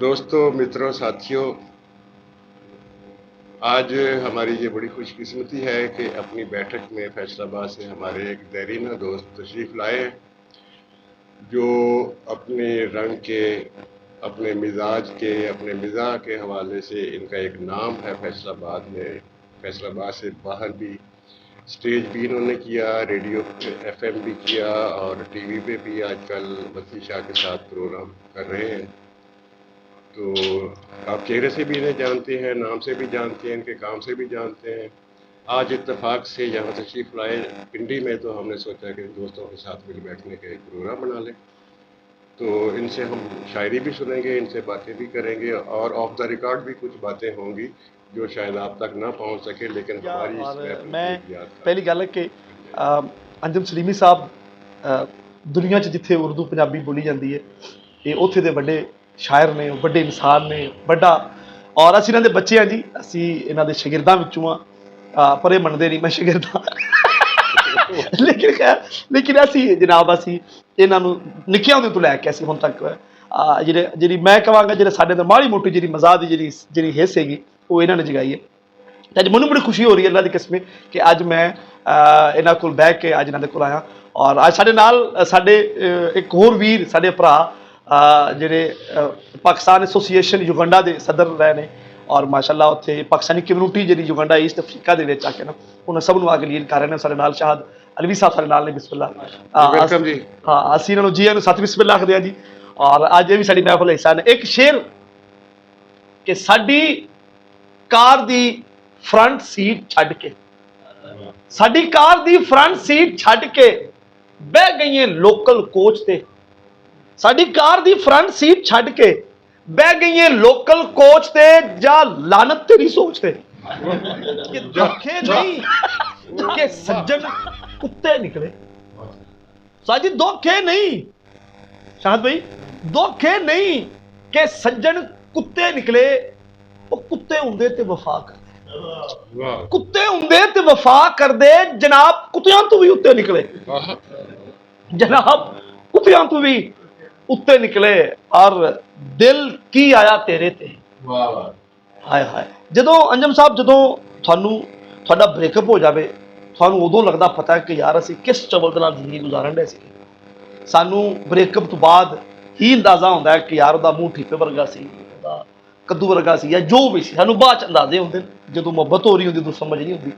दोस्तों, मित्रों, साथियों, आज हमारी ये बड़ी खुशकिस्मती है कि अपनी बैठक में फैसलाबाद से हमारे एक देरीना दोस्त तशरीफ़ लाए, जो अपने रंग के, अपने मिजाज के, अपने मिज़ाह के हवाले से इनका एक नाम है फैसलाबाद में। फैसलाबाद से बाहर भी स्टेज भी इन्होंने किया, रेडियो एफएम भी किया और टीवी पे भी आजकल वसी शाह के साथ प्रोग्राम कर रहे हैं। तो आप चेहरे से भी इन्हें जानते हैं, नाम से भी जानते हैं, इनके काम से भी जानते हैं। आज इत्तेफाक से यहाँ तशरीफ़ लाए पिंडी में, तो हमने सोचा कि दोस्तों के साथ मिल बैठने का एक प्रोग्राम बना लें। तो इनसे हम शायरी भी सुनेंगे, इनसे बातें भी करेंगे और ऑफ द रिकॉर्ड भी कुछ बातें होंगी जो शायद आप तक ना पहुँच सके, लेकिन हमारी इस मैं पहली गल है कि अंजुम सलीमी साहब दुनिया 'ਚ जिथे उर्दू पंजाबी बोली जाती है, ये उत्थे दे बड़े शायर ने, बड़े इंसान ने, बड़ा। और असीं इन्हां दे बच्चे हाँ जी, असीं इन्हां दे शागिर्दां विचों हाँ, पर ये मनदे नहीं मैं शागिर्द हाँ। लेकिन खैर, लेकिन असीं जनाब असीं इन्हां नूं निक्के होंदे तो लैके असीं हुण तक जिहड़ी मैं कहांगा जिहड़े साडे अंदर माड़ी मोटी जिहड़ी मज़ाह दी जिहड़ी हिस्स हैगी वो इन्हां ने जगाई है। अज मैनूं बड़ी खुशी हो रही है अल्लाह दी कसम कि अज मैं इन्हां कोल बैठ के अज इन्हां दे कोल आया। और अज साडे नाल साडे एक होर वीर साडे भरा जिहड़े पाकिस्तान एसोसीएशन युगांडा दे सदर रहे ने और माशाअल्लाह उत्थे पाकिस्तानी कम्यूनिटी जिहड़ी युगांडा ईस्ट अफ्रीका दे विच आके ना उन्हां सब नूं आके लीड कर रहे ने। साडे नाल शाहद अलवी साहब साडे नाल ने, बिस्मिल्लाह। वेलकम जी। हाँ, असीं इन्हां नूं जी नूं सत बिस्मिल्लाह आखदे आ जी। और अज ये भी साडी महफिल हिस्सा ने। एक शेर कि साडी कार दी फ्रंट सीट छड्ड के, साडी कार दी फ्रंट सीट छड्ड के बह गई लोकल कोच ते, साडी कार दी फ्रंट सीट छड्ड के बह गई लोकल कोच ते, जा लानत तेरी सोच ते। कि धोखे नहीं कि सज्जन कुत्ते निकले, साजी धोखे नहीं शाहद भाई, धोखे नहीं कि सज्जन कुत्ते निकले। वो कुत्ते हुंदे ते वफा कर, कुत्ते हुंदे ते वफा कर दे, जनाब कुत्तियां तो भी उत्ते निकले, जनाब कुत्तियां तो भी उत्ते निकले। और दिल की आया तेरे ते, हाय हाय। जदों अंजम साहब जदों थानू थोड़ा ब्रेकअप हो जाए, थानू उदों लगता पता है कि यार असीं किस चवल दे नाल जिंदगी गुजारन दे सी। सानू ब्रेकअप तो बाद ही अंदाजा होंदा है कि यार उहदा मूँह ठीपे वर्गा सी, कद्दू वर्गा सी, या जो भी सी। सानू बाद अंदाजे होंदे जदों मुहब्बत हो रही होंदी उदों समझ नहीं होंदी।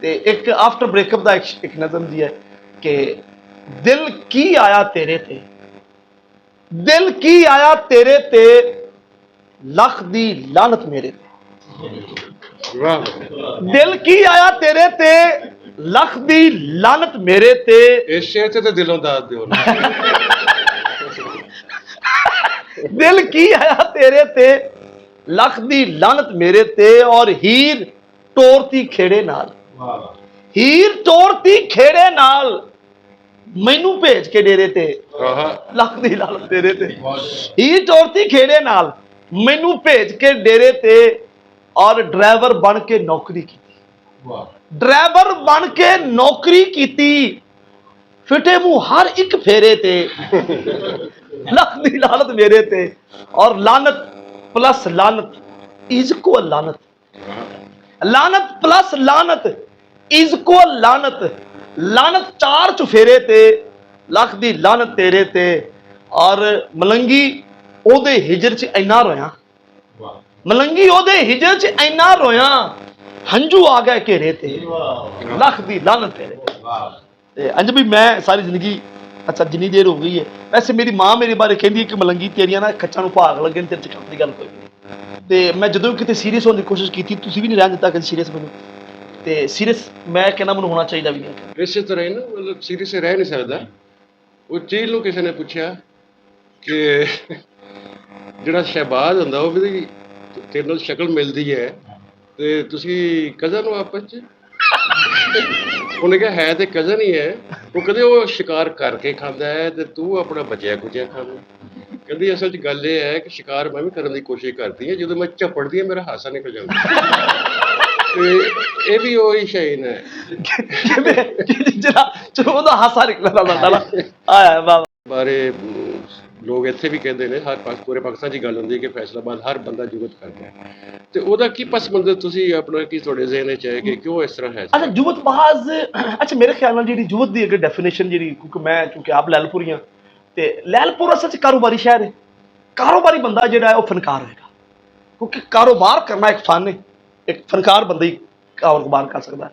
ते एक आफ्टर ब्रेकअप का एक नज़म जी है कि दिल की आया तेरे ते, दिल की आया तेरे ते, लख दी लानत मेरे ते। दिल की आया तेरे ते, लख दी लानत मेरे ते। इस शेर ते दिलों दाद दिओ ना। दिल की आया तेरे ते, लख दी लानत मेरे ते। और हीर टोरती खेड़े नाल, हीर टोरती खेड़े नाल, मैनू भेज के डेरे ते, लख दी लानत तेरे ते। हीर टोरती खेड़े नाल, मैनू भेज के डेरे ते। और ड्राइवर बन के नौकरी की, ड्राइवर बन के नौकरी की, फिटे मुंह हर एक फेरे ते, लख दी लानत मेरे ते। और लानत प्लस लानत इज को लानत, लानत प्लस लानत इज को लानत, लानत चार चुफेरे ते, लख दी लानत तेरे ते। और मलंगी ओदे हिजर च इन्ना रोया, मलंगी ओदे हिजर च इन्ना रोया, हंजू आ गए घेरे ते, लख दी लानत तेरे। अंज भी मैं सारी जिंदगी, अच्छा जिन्नी देर हो गई है, वैसे मेरी मां मेरे बारे कहती है कि मलंगी तेरिया ना कच्चा भाग लगे, तेरे च की गल कोई नहीं। तो मैं जो कितने सीरीयस होने की कोशिश की, तुम भी नहीं रहन दिता कभी सीरीयस मैनू, तो सीरीयस मैं कहना मैनू होना चाहिए भी नहीं। इस तरह ना, मतलब सीरीयस रह नहीं सकता। वो चीज़ नूं किसी ने पूछा कि जिहड़ा शहबाज हुंदा वो भी तेरे नाल शक्ल मिलती है, तो तुसीं कज़न हो आपस च? उन्हें कहा है तो कज़न ही है, वो कहते वो शिकार करके खाता है तो तू अपना बचिया कुचिया खाना। कहती असल च गल ये है कि शिकार मैं भी करने की कोशिश करती है, जो मैं झपड़ती है मेरा हासा निकल जाता। ये भी वही शाइन है जरा चलो हासा निकला बारे ਲੋਕ ਇੱਥੇ ਵੀ ਕਹਿੰਦੇ ਨੇ, ਹਰ ਪਾਸ ਪੂਰੇ ਪਾਕਿਸਤਾਨ 'ਚ ਗੱਲ ਹੁੰਦੀ ਹੈ ਕਿ ਫੈਸਲਾਬਾਦ ਹਰ ਬੰਦਾ ਜੁਗਤ ਕਰਦਾ ਹੈ, ਤੇ ਉਹਦਾ ਕੀ ਪਸ ਮੰਜ਼ਰ ਤੁਸੀਂ ਆਪਣਾ ਕੀ ਤੁਹਾਡੇ ਜ਼ਿਹਨ ਵਿੱਚ ਹੈ ਕਿ ਕਿਉਂ ਇਸ ਤਰ੍ਹਾਂ ਹੈ? ਅੱਛਾ ਜੁਵਤਬਾਜ਼, ਅੱਛਾ ਮੇਰੇ ਖਿਆਲ ਨਾਲ ਜਿਹੜੀ ਜੁਵਤ ਦੀ ਅਗਰ ਡੈਫੀਨੇਸ਼ਨ ਜਿਹੜੀ, ਕਿਉਂਕਿ ਆਪ ਲੈਲਪੁਰੀ ਹਾਂ, ਤੇ ਲੈਲਪੁਰ ਅਸਲ 'ਚ ਕਾਰੋਬਾਰੀ ਸ਼ਹਿਰ ਹੈ। ਕਾਰੋਬਾਰੀ ਬੰਦਾ ਜਿਹੜਾ ਹੈ ਉਹ ਫਨਕਾਰ ਹੋਏਗਾ, ਕਿਉਂਕਿ ਕਾਰੋਬਾਰ ਕਰਨਾ ਇੱਕ ਫਨ ਹੈ, ਇੱਕ ਫਨਕਾਰ ਬੰਦਾ ਹੀ ਕਾਰੋਬਾਰ ਕਰ ਸਕਦਾ ਹੈ।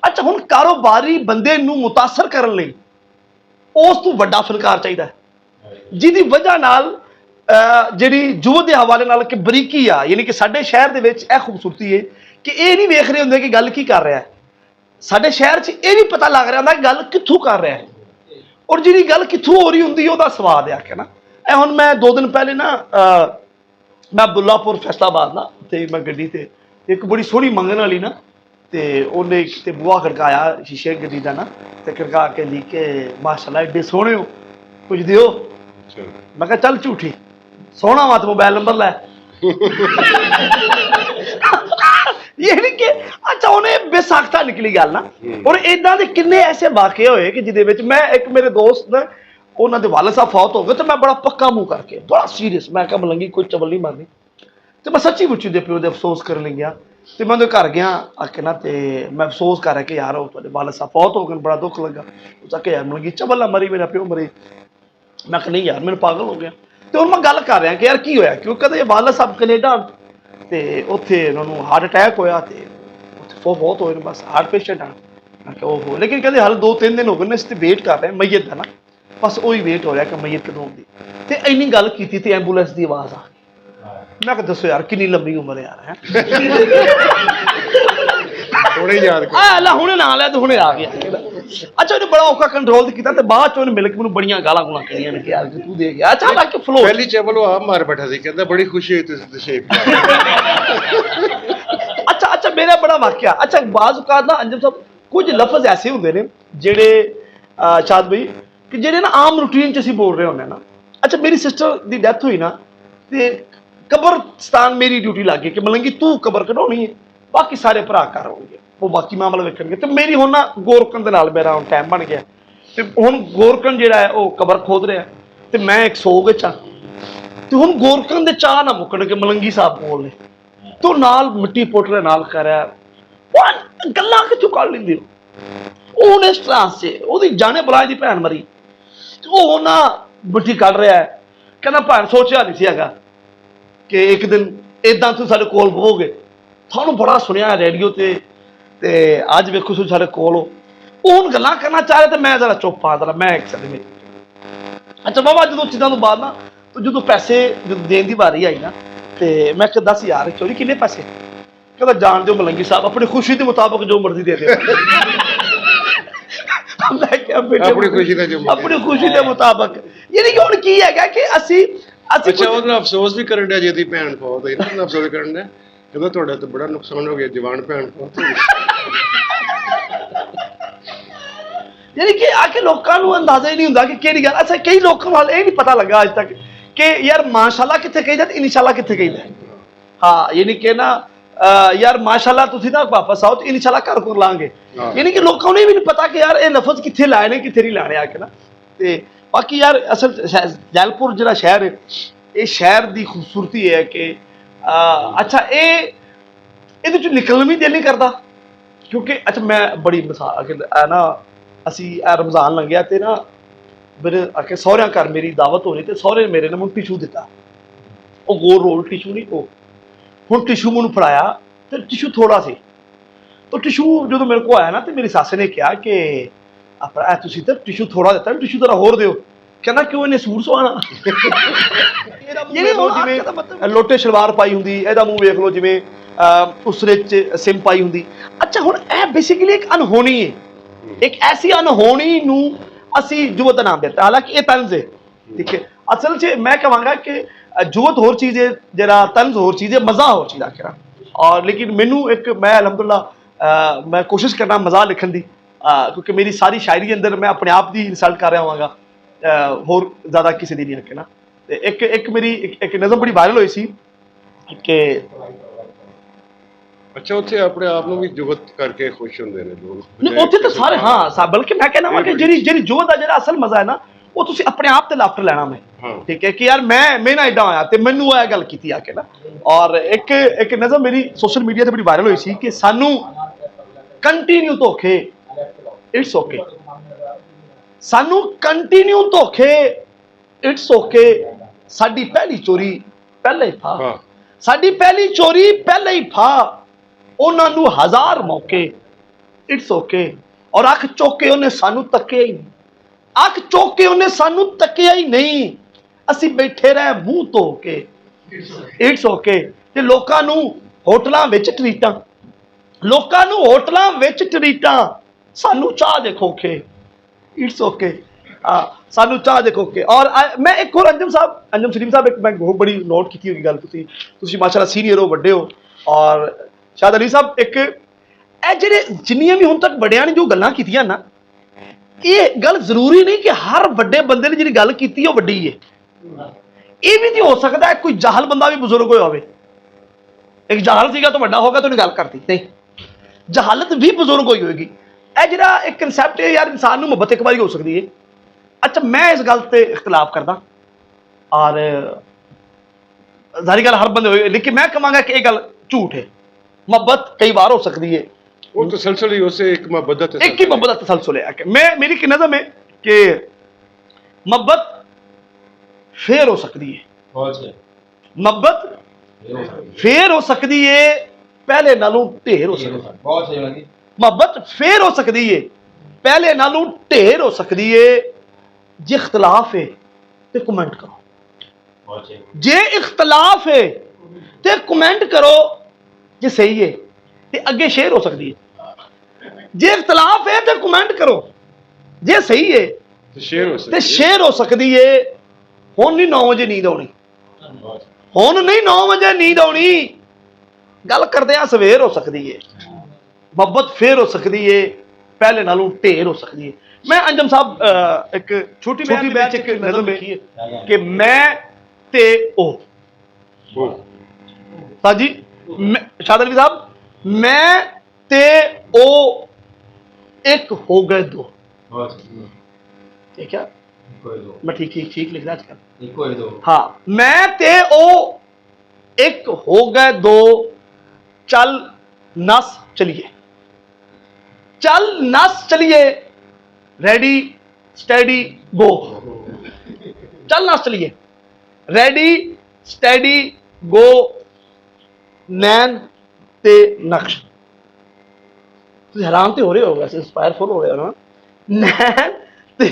ਅੱਛਾ ਹੁਣ ਕਾਰੋਬਾਰੀ ਬੰਦੇ ਨੂੰ ਮੁਤਾਸਰ ਕਰਨ ਲਈ ਉਸ ਤੋਂ ਵੱਡਾ ਫਨਕਾਰ ਚਾਹੀਦਾ ਹੈ, ਜਿਹਦੀ ਵਜ੍ਹਾ ਨਾਲ ਜਿਹੜੀ ਜੁਵਤ ਦੇ ਹਵਾਲੇ ਨਾਲ ਕਿ ਬਰੀਕੀ ਆ, ਯਾਨੀ ਕਿ ਸਾਡੇ ਸ਼ਹਿਰ ਦੇ ਵਿੱਚ ਇਹ ਖੂਬਸੂਰਤੀ ਹੈ ਕਿ ਇਹ ਨਹੀਂ ਵੇਖ ਰਹੇ ਹੁੰਦੇ ਕਿ ਗੱਲ ਕੀ ਕਰ ਰਿਹਾ ਹੈ, ਸਾਡੇ ਸ਼ਹਿਰ 'ਚ ਇਹ ਵੀ ਪਤਾ ਲੱਗ ਰਿਹਾ ਹੁੰਦਾ ਕਿ ਗੱਲ ਕਿੱਥੋਂ ਕਰ ਰਿਹਾ ਹੈ, ਔਰ ਜਿਹੜੀ ਗੱਲ ਕਿੱਥੋਂ ਹੋ ਰਹੀ ਹੁੰਦੀ ਉਹਦਾ ਸਵਾਦ ਆ ਕੇ ਨਾ। ਇਹ ਹੁਣ ਮੈਂ 2 ਦਿਨ ਪਹਿਲੇ ਨਾ ਮੈਂ ਅਬਦੁੱਲਾਪੁਰ ਫੈਸਲਾਬਾਦ ਨਾ, ਤੇ ਮੈਂ ਗੱਡੀ ਤੇ ਇੱਕ ਬੜੀ ਸੋਹਣੀ ਮੰਗਣ ਵਾਲੀ ਨਾ, ਤੇ ਉਹਨੇ ਕਿਤੇ ਬੂਹਾ ਖੜਕਾਇਆ ਸ਼ੀਸ਼ੇ ਗੱਡੀ ਦਾ ਨਾ, ਤੇ ਖੜਕਾ ਕੇ ਲਈ ਕਿ ਮਾਸ਼ਾਅੱਲਾ ਐਡੇ ਸੋਹਣੇ ਹੋ, ਕੁਝ ਦਿਓ। ਮੈਂ ਕਿਹਾ ਚੱਲ ਝੂਠੀ, ਸੋਹਣਾ ਵਾ ਤੇ ਮੋਬਾਈਲ ਨੰਬਰ ਲੈ। ਇਹ ਨਹੀਂ ਕਿ ਅੱਛਾ ਉਹਨੇ ਬੇਸਾਖਤਾ ਨਿਕਲੀ ਗੱਲ ਨਾ। ਔਰ ਇਦਾਂ ਦੇ ਕਿੰਨੇ ਐਸੇ ਵਾਕਿਏ ਹੋਏ ਕਿ ਜਿਹਦੇ ਵਿੱਚ ਮੈਂ, ਇੱਕ ਮੇਰੇ ਦੋਸਤ ਨੇ, ਉਹਨਾਂ ਦੇ ਵਾਲਦ ਸਾਹਿਬ ਫੌਤ ਹੋ ਗਏ, ਤੇ ਮੈਂ ਬੜਾ ਪੱਕਾ ਮੂੰਹ ਕਰਕੇ ਬੜਾ ਸੀਰੀਅਸ, ਮੈਂ ਕਿਹਾ ਮਲੰਗੀ ਕੋਈ ਚਵਲ ਨਹੀਂ ਮਾਰਨੀ, ਤੇ ਮੈਂ ਸੱਚੀ ਮੁੱਚੀ ਦੇ ਪਿਓ ਦੇ ਅਫਸੋਸ ਕਰਨ ਲਈ ਗਿਆ, ਤੇ ਮੈਂ ਉਹਦੇ ਘਰ ਗਿਆ ਆ ਕੇ ਨਾ, ਤੇ ਮੈਂ ਅਫਸੋਸ ਕਰ ਰਿਹਾ ਕਿ ਯਾਰ ਉਹ ਤੁਹਾਡੇ ਵਾਲਦ ਸਾਹਿਬ ਫੌਤ ਹੋ ਗਏ, ਬੜਾ ਦੁੱਖ ਲੱਗਾ। ਉਹ ਤਾਂ ਕਿ ਯਾਰ ਮਲੰਗੀ ਚਵਲ ਨਾ ਮਰੀ, ਮੇਰਾ ਪਿਓ ਮਰੇ। ਮੈਂ ਕਿਹਾ ਨਹੀਂ ਯਾਰ ਮੈਨੂੰ ਪਾਗਲ ਹੋ ਗਿਆ। ਤੇ ਹੁਣ ਮੈਂ ਗੱਲ ਕਰ ਰਿਹਾ ਕਿ ਯਾਰ ਕੀ ਹੋਇਆ, ਕਿਉਂਕਿ ਕਦੇ ਵਾਲਦ ਸਾਹਿਬ ਕੈਨੇਡਾ, ਤੇ ਉੱਥੇ ਉਹਨਾਂ ਨੂੰ ਹਾਰਟ ਅਟੈਕ ਹੋਇਆ, ਤੇ ਉੱਥੇ ਫੌਤ ਹੋਏ ਨੇ, ਬਸ ਹਾਰਟ ਪੇਸ਼ੈਂਟ ਆ। ਮੈਂ ਕਿਹਾ ਉਹ ਲੇਕਿਨ ਕਹਿੰਦੇ ਹਾਲੇ 2-3 ਦਿਨ ਹੋ ਗਏ ਨੇ, ਇਸ ਤੇ ਵੇਟ ਕਰ ਰਹੇ ਮਈਅਤ ਦਾ ਨਾ, ਬਸ ਉਹੀ ਵੇਟ ਹੋ ਰਿਹਾ ਕਿ ਮਈਅਤ ਕਦੋਂ ਆਉਂਦੀ। ਤੇ ਇੰਨੀ ਗੱਲ ਕੀਤੀ ਤੇ ਐਂਬੂਲੈਂਸ ਦੀ ਆਵਾਜ਼ ਆ ਗਈ। ਮੈਂ ਕਿਹਾ ਦੱਸੋ ਯਾਰ ਕਿੰਨੀ ਲੰਬੀ ਉਮਰ ਹੈ ਯਾਰ, ਹੁਣੇ ਯਾਦ ਕਰ ਆ ਹੁਣੇ ਨਾ ਲਿਆ ਤੇ ਹੁਣੇ ਆ ਗਿਆ। ਅੱਛਾ ਉਹਨੇ ਬੜਾ ਔਖਾ ਕੰਟਰੋਲ ਕੀਤਾ, ਤੇ ਬਾਅਦ ਚ ਉਹਨੇ ਮਿਲ ਕੇ ਮੈਨੂੰ ਬੜੀਆਂ ਗਾਲਾਂ ਗੁਲਾਂ ਕਰੀਆਂ ਨੇ ਕਿ ਯਾਰ ਤੂੰ ਦੇ ਗਿਆ। ਅੱਛਾ ਬਾਕੀ ਫਲੋ ਪਹਿਲੀ ਚਵਲ ਉਹ ਆਪ ਮਾਰ ਬੈਠਾ ਸੀ, ਕਹਿੰਦਾ ਬੜੀ ਖੁਸ਼ੀ ਹੋਈ ਤੁਸੀਂ ਤਸ਼ਰੀਫ ਅੱਛਾ ਮੇਰਾ ਬੜਾ ਵਾਕਿਆ। ਅੱਛਾ ਬਾਜ਼ ਔਕਾਤ ਨਾ ਅੰਜਮ ਸਾਹਿਬ ਕੁਝ ਲਫ਼ਜ਼ ਐਸੇ ਹੁੰਦੇ ਨੇ ਜਿਹੜੇ ਸ਼ਾਦ ਬਈ ਕਿ ਜਿਹੜੇ ਨਾ ਆਮ ਰੂਟੀਨ 'ਚ ਅਸੀਂ ਬੋਲ ਰਹੇ ਹੁੰਦੇ ਨਾ। ਅੱਛਾ ਮੇਰੀ ਸਿਸਟਰ ਦੀ ਡੈਥ ਹੋਈ ਨਾ, ਤੇ ਕਬਰਸਤਾਨ ਮੇਰੀ ਡਿਊਟੀ ਲੱਗ ਗਈ ਕਿ ਮਲੰਗੀ ਤੂੰ ਕਬਰ ਕਢਾਉਣੀ ਹੈ, ਬਾਕੀ ਸਾਰੇ ਭਰਾ ਕਰ ਹੋਣਗੇ, ਉਹ ਬਾਕੀ ਮਾਮਲਾ ਵੇਖਣਗੇ। ਤੇ ਮੇਰੀ ਹੁਣ ਨਾ ਗੋਰਕਨ ਦੇ ਨਾਲ ਮੇਰਾ ਹੁਣ ਟਾਈਮ ਬਣ ਗਿਆ, ਤੇ ਹੁਣ ਗੋਰਕਨ ਜਿਹੜਾ ਹੈ ਉਹ ਕਬਰ ਖੋਦ ਰਿਹਾ, ਤੇ ਮੈਂ ਇੱਕ ਸੋਗ ਵਿੱਚ ਆ, ਤੇ ਹੁਣ ਗੋਰਕਨ ਦੇ ਚਾਹ ਨਾ ਮੁੱਕਣ ਕੇ ਮਲੰਗੀ ਸਾਹਿਬ ਬੋਲਨੇ, ਤੂੰ ਨਾਲ ਮਿੱਟੀ ਪੁੱਟ ਰਿਹਾ, ਨਾਲ ਕਰਿਆ, ਉਹ ਗੱਲਾਂ ਕਿੱਥੋਂ ਕੱਢ ਲੈਂਦੇ ਹੋ। ਉਹ ਹੁਣ ਇਸ ਤਰ੍ਹਾਂ ਸੇ ਉਹਦੀ ਜਾਣੇ ਬੁਲਾਏ ਦੀ ਭੈਣ ਮਰੀ, ਤੇ ਉਹ ਨਾ ਮਿੱਟੀ ਕੱਢ ਰਿਹਾ ਹੈ, ਕਹਿੰਦਾ ਭੈਣ ਸੋਚਿਆ ਨਹੀਂ ਸੀ ਹੈਗਾ ਕਿ ਇੱਕ ਦਿਨ ਇਦਾਂ ਤੁਸੀਂ ਸਾਡੇ ਕੋਲ ਬਹੋਗੇ, ਤੁਹਾਨੂੰ ਬੜਾ ਸੁਣਿਆ ਰੇਡੀਓ ਤੇ ਅੱਜ ਵੇਖੋ ਤੁਸੀਂ ਸਾਡੇ ਕੋਲ ਹੋ। ਉਹ ਹੁਣ ਗੱਲਾਂ ਕਰਨਾ ਚਾਹ ਰਿਹਾ, ਤੇ ਮੈਂ ਜ਼ਰਾ ਚੁੱਪ ਆ, ਜ਼ਰਾ ਮੈਂ ਇੱਕ ਸਦਮੇ। ਅੱਛਾ ਬਾਬਾ ਜਦੋਂ ਚੀਜ਼ਾਂ ਤੋਂ ਬਾਅਦ ਨਾ, ਜਦੋਂ ਪੈਸੇ ਦੇਣ ਦੀ ਵਾਰੀ ਆਈ ਨਾ, ਤੇ ਮੈਂ ਕਿਹਾ 10,000 ਚੋਰੀ ਕਿੰਨੇ ਪੈਸੇ? ਕਹਿੰਦਾ ਜਾਣ ਦਿਓ ਮਲੰਗੀ ਸਾਹਿਬ, ਆਪਣੀ ਖੁਸ਼ੀ ਦੇ ਮੁਤਾਬਕ ਜੋ ਮਰਜ਼ੀ ਦੇ ਦਿਓ। ਮੈਂ ਕਿਹਾ ਬੇਟੇ ਆਪਣੀ ਖੁਸ਼ੀ ਦਾ ਜੋ ਆਪਣੀ ਖੁਸ਼ੀ ਦੇ ਮੁਤਾਬਕ, ਯਾਨੀ ਕਿ ਹੁਣ ਕੀ ਹੈਗਾ ਕਿ ਅਸੀਂ ਅੱਛਾ ਉਹਦਾ ਅਫਸੋਸ ਵੀ ਕਰਨ ਡਿਆ, ਜਿਹਦੀ ਭੈਣ ਫੌਤ ਹੋਈ ਨਾ, ਅਫਸੋਸ ਕਰਨ ਡਿਆ, ਕਹਿੰਦਾ ਤੁਹਾਡਾ ਤਾਂ ਬੜਾ ਨੁਕਸਾਨ ਹੋ ਗਿਆ, ਜਵਾਨ ਭੈਣ ਫੌਤ ਹੋਈ। ਯਾਨੀ ਕਿ ਆ ਕੇ ਲੋਕਾਂ ਨੂੰ ਅੰਦਾਜ਼ਾ ਹੀ ਨਹੀਂ ਹੁੰਦਾ ਕਿ ਕਿਹੜੀ ਗੱਲ। ਅੱਛਾ ਕਈ ਲੋਕਾਂ ਨਾਲ ਇਹ ਨਹੀਂ ਪਤਾ ਲੱਗਾ ਅੱਜ ਤੱਕ ਕਿ ਯਾਰ ਮਾਸ਼ਾਅੱਲਾ ਕਿੱਥੇ ਕਹੀਦਾ ਤੇ ਇਨਸ਼ਾਅੱਲਾ ਕਿੱਥੇ ਕਹੀਦਾ। ਹਾਂ ਯਾਨੀ ਕਿ ਨਾ ਯਾਰ ਮਾਸ਼ਾਅੱਲਾ ਤੁਸੀਂ ਨਾ ਵਾਪਸ ਆਓ ਤੇ ਇਨਸ਼ਾਅੱਲਾ ਘਰ ਕੋਲ ਲਾਂਗੇ, ਯਾਨੀ ਕਿ ਲੋਕਾਂ ਨੂੰ ਇਹ ਵੀ ਨਹੀਂ ਪਤਾ ਕਿ ਯਾਰ ਇਹ ਲਫ਼ਜ਼ ਕਿੱਥੇ ਲਾਏ ਨੇ ਕਿੱਥੇ ਨਹੀਂ ਲਾਣੇ ਆ ਕੇ ਨਾ। ਤੇ ਬਾਕੀ ਯਾਰ ਅਸਲ ਜੈਲਪੁਰ ਜਿਹੜਾ ਸ਼ਹਿਰ ਹੈ, ਇਹ ਸ਼ਹਿਰ ਦੀ ਖੂਬਸੂਰਤੀ ਹੈ ਕਿ ਅੱਛਾ ਇਹਦੇ ਚ ਨਿਕਲਣ ਵੀ ਦਿਲ ਨਹੀਂ ਕਰਦਾ, ਕਿਉਂਕਿ ਅੱਛਾ ਮੈਂ ਬੜੀ ਮਿਸਾਲ ਨਾ, ਅਸੀਂ ਰਮਜ਼ਾਨ ਲੰਘਿਆ ਤੇ ਨਾ ਮੇਰੇ ਆ ਕੇ ਸਹੁਰਿਆਂ ਘਰ ਮੇਰੀ ਦਾਵਤ ਹੋਣੀ, ਤੇ ਸਹੁਰੇ ਮੇਰੇ ਨੇ ਮੈਨੂੰ ਟਿਸ਼ੂ ਦਿੱਤਾ, ਉਹ ਗੋਲ ਰੋਲ ਟਿਸ਼ੂ ਨਹੀਂ, ਉਹ ਹੁਣ ਟਿਸ਼ੂ ਮੈਨੂੰ ਫੜਾਇਆ, ਤੇ ਟਿਸ਼ੂ ਥੋੜਾ ਸੀ। ਤਾਂ ਟਿਸ਼ੂ ਜਦੋਂ ਮੇਰੇ ਕੋਲ ਆਇਆ ਨਾ, ਤੇ ਮੇਰੀ ਸੱਸ ਨੇ ਕਿਹਾ ਕਿ ਆਪਣਾ ਤੁਸੀਂ ਤਾਂ ਟਿਸ਼ੂ ਥੋੜਾ ਦਿੱਤਾ, ਟਿਸ਼ੂ ਜ਼ਰਾ ਹੋਰ ਦਿਓ। ਕਹਿੰਦਾ ਕਿਉਂ ਇਹਨੇ ਸੂਟ ਸਵਾਣਾ? ਜਿਵੇਂ ਲੋਟੇ ਸ਼ਲਵਾਰ ਪਾਈ ਹੁੰਦੀ, ਇਹਦਾ ਮੂੰਹ ਵੇਖ ਲਓ ਜਿਵੇਂ ਉਸਰੇ 'ਚ ਸਿਮ ਪਾਈ ਹੁੰਦੀ। ਅੱਛਾ ਹੁਣ ਇਹ ਬੇਸਿਕਲੀ ਇੱਕ ਅਨਹੋਣੀ ਹੈ, ਇੱਕ ਐਸੀ ਅਨਹੋਣੀ ਨੂੰ ਅਸੀਂ ਜੁਵਤ ਦਾ ਨਾਮ ਦਿੱਤਾ, ਹਾਲਾਂਕਿ ਇਹ ਤੰਜ਼ ਹੈ, ਠੀਕ ਹੈ। ਅਸਲ 'ਚ ਮੈਂ ਕਹਾਂਗਾ ਕਿ ਜੁਵਤ ਹੋਰ ਚੀਜ਼ ਹੈ, ਜਿਹੜਾ ਤੰਜ਼ ਹੋਰ ਚੀਜ਼ ਹੈ, ਮਜ਼ਾ ਹੋਰ ਚੀਜ਼ ਆਖਿਰ। ਔਰ ਲੇਕਿਨ ਮੈਨੂੰ ਇੱਕ ਮੈਂ ਅਲਹਮਦੁਲਿਲਾ ਮੈਂ ਕੋਸ਼ਿਸ਼ ਕਰਨਾ ਮਜ਼ਾ ਲਿਖਣ ਦੀ, ਕਿਉਂਕਿ ਮੇਰੀ ਸਾਰੀ ਸ਼ਾਇਰੀ ਅੰਦਰ ਮੈਂ ਆਪਣੇ ਆਪ ਦੀ ਇਨਸਲਟ ਕਰ ਰਿਹਾ ਹੋਵਾਂਗਾ, ਹੋਰ ਜ਼ਿਆਦਾ ਕਿਸੇ ਦੀ ਨਹੀਂ ਆਖਣਾ। ਤੇ ਇੱਕ ਮੇਰੀ ਇੱਕ ਨਜ਼ਮ ਬੜੀ ਵਾਇਰਲ ਹੋਈ ਸੀ ਕਿ ਅੱਛਾ ਉੱਥੇ ਆਪਣੇ ਆਪ ਨੂੰ ਵੀ ਜੁਗਤ ਕਰਕੇ ਖੁਸ਼ ਹੁੰਦੇ ਨੇ ਲੋਕ। ਨਹੀਂ ਉੱਥੇ ਤਾਂ ਸਾਰੇ, ਹਾਂ ਬਲਕਿ ਮੈਂ ਕਹਿਣਾ ਵਾ ਕਿ ਜਿਹੜੀ ਜੁਗਤ ਦਾ ਜਿਹੜਾ ਅਸਲ ਮਜ਼ਾ ਹੈ ਨਾ, ਉਹ ਤੁਸੀਂ ਆਪਣੇ ਆਪ ਤੇ ਲਾਫਟਰ ਲੈਣਾ ਮੈਂ ਹਾਂ ਠੀਕ ਹੈ ਕਿ ਯਾਰ ਮੈਂ ਨਾ ਇਦਾਂ ਆਇਆ ਤੇ ਮੈਨੂੰ ਇਹ ਗੱਲ ਕੀਤੀ ਆ ਕੇ ਨਾ ਔਰ ਇੱਕ ਨਜ਼ਰ ਮੇਰੀ ਸੋਸ਼ਲ ਮੀਡੀਆ ਤੇ ਬੜੀ ਵਾਇਰਲ ਹੋਈ ਸੀ ਕਿ ਸਾਨੂੰ ਕੰਟੀਨਿਊ ਧੋਖੇ ਇਟਸ ਓਕੇ ਸਾਨੂੰ ਕੰਟੀਨਿਊ ਧੋਖੇ ਇਟਸ ਓਕੇ ਸਾਡੀ ਪਹਿਲੀ ਚੋਰੀ ਪਹਿਲਾਂ ਹੀ ਫਾ ਹਾਂ ਸਾਡੀ ਪਹਿਲੀ ਚੋਰੀ ਪਹਿਲਾਂ ਹੀ ਫਾ ਉਹਨਾਂ ਨੂੰ 1000 ਮੌਕੇ ਇਟਸ ਓਕੇ ਔਰ ਅੱਖ ਚੁੱਕ ਕੇ ਉਹਨੇ ਸਾਨੂੰ ਤੱਕਿਆ ਹੀ ਨਹੀਂ ਅੱਖ ਚੁੱਕ ਕੇ ਉਹਨੇ ਸਾਨੂੰ ਤੱਕਿਆ ਹੀ ਨਹੀਂ ਅਸੀਂ ਬੈਠੇ ਰਹੇ ਮੂੰਹ ਧੋ ਕੇ ਇਟਸ ਓਕੇ ਤੇ ਲੋਕਾਂ ਨੂੰ ਹੋਟਲਾਂ ਵਿੱਚ ਟਰੀਟਾਂ ਲੋਕਾਂ ਨੂੰ ਹੋਟਲਾਂ ਵਿੱਚ ਟਰੀਟਾਂ ਸਾਨੂੰ ਚਾਹ ਦੇ ਖੋਖੇ ਇਟਸ ਓਕੇ ਸਾਨੂੰ ਚਾਹ ਦੇ ਖੋਖੇ ਔਰ ਮੈਂ ਇੱਕ ਹੋਰ ਅੰਜਮ ਸਲੀਮ ਸਾਹਿਬ ਇੱਕ ਮੈਂ ਬੜੀ ਨੋਟ ਕੀਤੀ ਹੋਈ ਗੱਲ ਤੁਸੀਂ ਮਾਸ਼ਾਅੱਲਾ ਸੀਨੀਅਰ ਹੋ ਵੱਡੇ ਹੋ ਔਰ ਸ਼ਾਦ ਅਲੀ ਸਾਹਿਬ ਇੱਕ ਇਹ ਜਿਹੜੇ ਜਿੰਨੀਆਂ ਵੀ ਹੁਣ ਤੱਕ ਵੱਡਿਆਂ ਨੇ ਜੋ ਗੱਲਾਂ ਕੀਤੀਆਂ ਨਾ ਇਹ ਗੱਲ ਜ਼ਰੂਰੀ ਨਹੀਂ ਕਿ ਹਰ ਵੱਡੇ ਬੰਦੇ ਨੇ ਜਿਹੜੀ ਗੱਲ ਕੀਤੀ ਉਹ ਵੱਡੀ ਹੈ ਇਹ ਵੀ ਤੇ ਹੋ ਸਕਦਾ ਹੈ ਕੋਈ ਜਾਹਲ ਬੰਦਾ ਵੀ ਬਜ਼ੁਰਗ ਹੋਇਆ ਹੋਵੇ ਇੱਕ ਜਾਹਲ ਸੀਗਾ ਤਾਂ ਵੱਡਾ ਹੋਗਾ ਤਾਂ ਉਹਨੇ ਗੱਲ ਕਰਤੀ ਨਹੀਂ ਜਹਾਲਤ ਵੀ ਬਜ਼ੁਰਗ ਹੋਈ ਹੋਏਗੀ ਇਹ ਜਿਹੜਾ ਇੱਕ ਕਨਸੈਪਟ ਹੈ ਯਾਰ ਇਨਸਾਨ ਨੂੰ ਮੁਹੱਬਤ ਇੱਕ ਵਾਰੀ ਹੋ ਸਕਦੀ ਹੈ ਅੱਛਾ ਮੈਂ ਇਸ ਗੱਲ ਤੇ ਇਖਤਲਾਫ ਕਰਦਾ ਔਰ ਜ਼ਾਰੀ ਗੱਲ ਹਰ ਬੰਦੇ ਹੋਏ ਲੇਕਿन मैं कहांगा कि ये गल झूठ है मोहब्बत कई बार हो सकती है वो तसलसल ही उसे एक मोहब्बत एक ही मोहब्बत तसलसल है मैं मेरी नज़र में कि मोहब्बत फेर हो सकती है मोहब्बत फेर हो सकती है पहले नालों ढेर हो सकती है मोहब्बत फेर हो सकती है पहले नालों ढेर हो सकती है जे इख्तलाफ है तो कमेंट करो जे इख्तलाफ है तो कमेंट करो जे सही है तो अगे शेयर हो सकती है जे इख्तलाफ है तो कमेंट करो जे सही है तो शेयर हो सकती है हुण नहीं 9 बजे नींद आनी हुण नहीं 9 बजे नींद आनी गल करदे सवेर हो सकती है मोहब्बत फेर हो सकती है पहले नालों ढेर हो सकती है मैं अंजम साहब एक छोटी बैच एक नज़र लिखी है कि मैं ते ओ हाँ जी शाद अली साहब मैं ते ओ एक हो गए दो ठीक है मैं ठीक लिख रहा आजकल हाँ मैं ते ओ एक हो गए दो चल नस चलिए चल नस चलिए रेडी स्टेडी गो चल नस चलिए रेडी स्टेडी गो नैन ते नक्श तुम हैरान तो हो रहे हो वैसे इंस्पायरफुल हो रहे हो ना नैन ते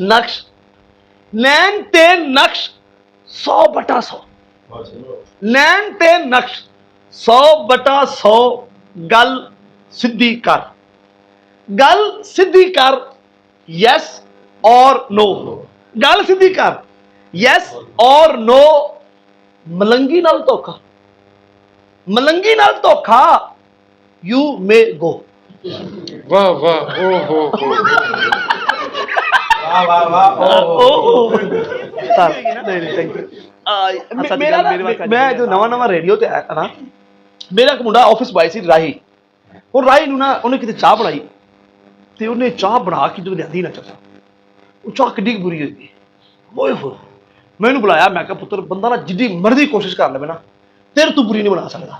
नक्श नैन ते नक्श 100/100 नैन ते नक्श 100/100 गल सिद्धि कर यस और नो गल सिद्धि कर यस और नो मलंगी नाल धोखा यू मे गो वाह वाह ओ हो मैं जो नवा रेडियो ते आया ना मेरा एक मुंडा ऑफिस बॉय सी राही और राही नूं ना उन्हें किते चाह बनाई ते उन्हें चाह बना के जो लियांदी ना चसा वो चाह किड्डी बुरी होई ओए हो मैनू बुलाया मैं कहा पुत्र बंदा ना जिद्दी मर्जी कोशिश कर ले ना तेरे तू बुरी नहीं बना सकता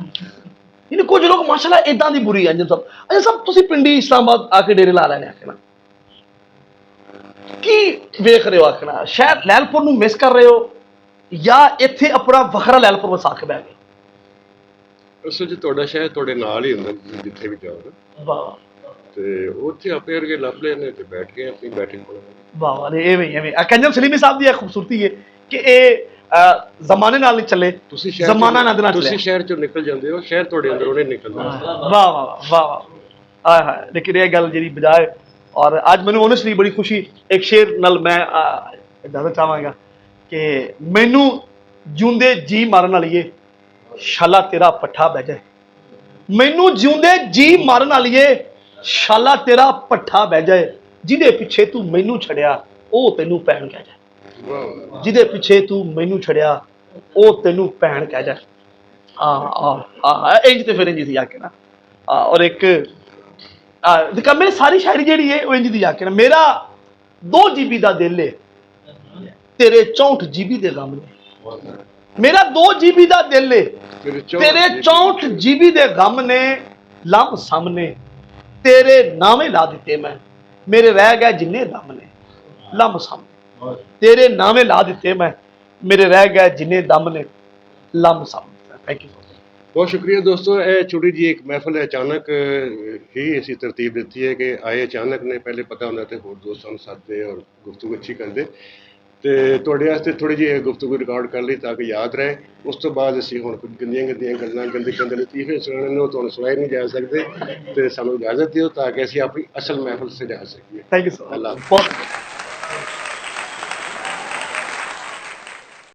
इन्हें कुछ लोग माशाल्लाह इदां दी बुरी है अंजम साहब तुसीं पिंडी इस्लामाबाद आके डेरे ला लेने आके ना की वेख रहे हो आखना शायद लैलपुर नूं मिस कर रहे हो या इत्थे अपना वखरा लैलपुर वसा के बह गए असल च तुहाडा शहर तुहाडे नाल ही हुंदा तुसीं जिथे भी जाओ ना वाह ते उत्थे आपे वर्गे लभ लेने ते बैठ गए अपनी बैठक कोल वाह वाह एवें कंजम सलीमी साहब दी खूबसूरती है कि ये जमाने नाल नहीं चले जमाना ना देना तुसीं शहर चों निकल जांदे हो शहर तुहाडे अंदर उहने निकलना वाह वाह वाह वाह आय हाय लेकिन ये गल जिहड़ी बजाए और आज मैनूं ऑनेस्टली बड़ी खुशी एक शेर नाल मैं इजाजत चाहांगा कि मैनूं जिउंदे जी मारन वालीए शाला तेरा पट्ठा बह जाए मैनूं जिउंदे जी मारन वालीए शाला तेरा पट्ठा बह जाए जिहदे पिछे तू मैनू छड़िया वो तेनू भैन कह जाए जिहदे पिछे तू मैनू छड़िया वो तेनू भैन कह जाए इंज तो फिर इंज थी आके ना और एक मेरी सारी शायरी जी है वो इंज दी आके ना मेरा 2 GB का दिल है ਤੇਰੇ 64 ਜੀਬੀ ਦੇ ਗਮ ਨੇ। ਮੇਰਾ 2 ਜੀਬੀ ਦਾ ਦਿਲ ਏ, ਤੇਰੇ 64 ਜੀਬੀ ਦੇ ਗਮ ਨੇ ਲੰਮ ਸਾਹਮਣੇ ਤੇਰੇ ਨਾਵੇਂ ਲਾ ਦਿੱਤੇ ਮੈਂ, ਮੇਰੇ ਰਹਿ ਗਏ ਜਿੰਨੇ ਦਮ ਨੇ ਲੰਮ ਸਾਹਮਣੇ ਤੇਰੇ ਨਾਵੇਂ ਲਾ ਦਿੱਤੇ मैं, मेरे रह गए जिन्ने दम ने लम साहमने। Thank you. बहुत शुक्रिया दोस्तों। ये छोटी जी एक महफिल अचानक ही ऐसी तरतीब देती है कि आए अचानक ने, पहले पता होना तो होर दोस्त हम साथ दे और गुफ्तगू अच्छी करते तो थोड़े वास्ते थोड़ी जी गुफ्तगू रिकॉर्ड कर ली ताकि याद रहे। उस तो बाद असी हुण कुछ गंदियां गंदियां गल्लां गंदे गंदे लतीफे सुनने ने तुहानूं सुनाए नहीं जा सकते तो सानूं इजाजत दिओ ताकि असी अपनी असल महफिल सजा सकीए। थैंक यू सो अल्लाह। बहुत